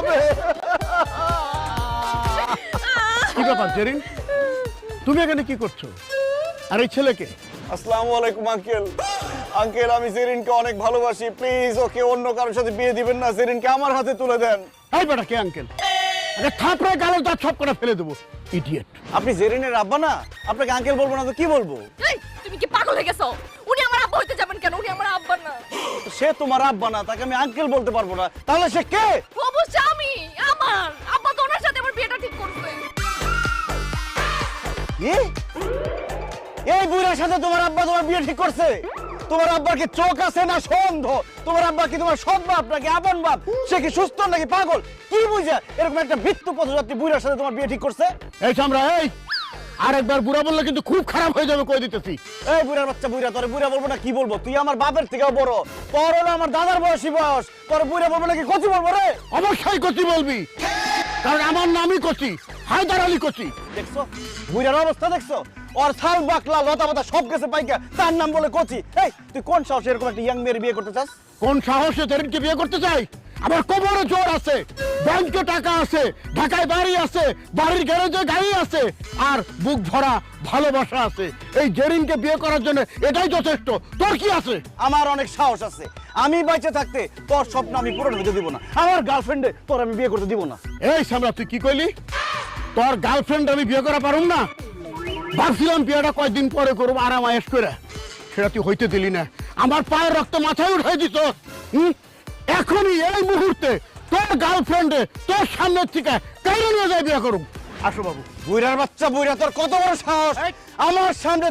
যাবে। কি ব্যাপার জেরিন, তুমি এখানে কি করছো? আর এই ছেলেকে? আসসালামু আলাইকুম আঙ্কেল। আঙ্কেল, আমি জেরিনকে অনেক ভালোবাসি, প্লিজ ওকে অন্য কারোর সাথে বিয়ে দিবেন না, জেরিনকে আমার হাতে তুলে দেন। এই বেটা কে আঙ্কেল? আরে থাপড়ে গালের দাঁত সব করে ফেলে দেবো, ইডিয়েট। আপনি জেরিনের আব্বা না, আপনাকে আঙ্কেল বলবো না তো কি বলবো? এই, তুমি কি পাগল হয়ে গেছো? উনি আমার আব্বা হইতে যাবেন কেন? উনি আমার আব্বা না। সে তোমার আব্বা না, তাকে আমি আঙ্কেল বলতে পারবো না, তাহলে সে কে? অবশ্যই আমি, আমার আব্বা তো ওনার সাথে আমার বিয়েটা ঠিক করছে। কি? এই বুড়ার সাথে তোমার আব্বা তোমার বিয়ে ঠিক করছে? তোমার আব্বার কি চোখ আছে না সন্ধ? তোমার আব্বা কি তোমার সৎ বাপ নাকি আপন বাপ? সে কি সুস্থ নাকি পাগল? কি বুঝা এরকম একটা মৃত্যু পথযাত্রী বুড়ার সাথে তোমার বিয়ে ঠিক করছে? এই সামরা, এই আরেকবার বুড়া বললে কিন্তু খুব খারাপ হয়ে যাবে, কই দিতেছি। এই বুড়ার বাচ্চা বুড়া, তোর বুড়া বলবো না কি বলবো? তুই আমার বাপের থেকেও বড়, তোর হলো আমার দাদার বয়সী বয়স, তোর বুড়া বলবো নাকি কচি বলবো রে? অবশ্যই কচি বলবি, কারণ আমার নামই কচি, হায়দার আলী কচি। দেখছো বুড়ার অবস্থা দেখছো? ওর ছাল বাকলা লতা পাতা সব গেছে পাইকা, তার নাম বলে কচি। এই তুই কোন সাহসে এরকম একটা ইয়াং মেয়ের বিয়ে করতে চাস? কোন সাহসে জেরিনকে বিয়ে করতে চাই? আমার কোমরে জোর আছে, ব্যাংকে টাকা আছে, ঢাকায় বাড়ি আছে, বাড়ির গ্যারেজে গাড়ি আছে, আর বুক ভরা ভালোবাসা আছে। এই জেরিনকে বিয়ে করার জন্য এটাই যথেষ্ট। তোর কি আছে? আমার অনেক সাহস আছে, আমি বেঁচে থাকতে তোর স্বপ্ন আমি পূরণ হতে দিব না, আমার গার্লফ্রেন্ডে তোর আমি বিয়ে করতে দিব না। এই সামরা, তুই কি কইলি? তোর গার্লফ্রেন্ড আমি বিয়ে করা পারুম না? ভাবছিলাম বিয়েটা কয়েকদিন পরে করব আরাম আয়েশ করে, সেটা তুই হইতে দিলি না। আমার পায়ের রক্ত মাথায় উঠাই দিত। এখনই এই মুহূর্তে তোর গার্লফ্রেন্ডে তোর সামনের থেকে কেন নিয়ে যায় বিয়ে করুম। আসো বাবু। বুইরার বাচ্চা বুইরা, তোর কত বড় সাহস আমার সামনে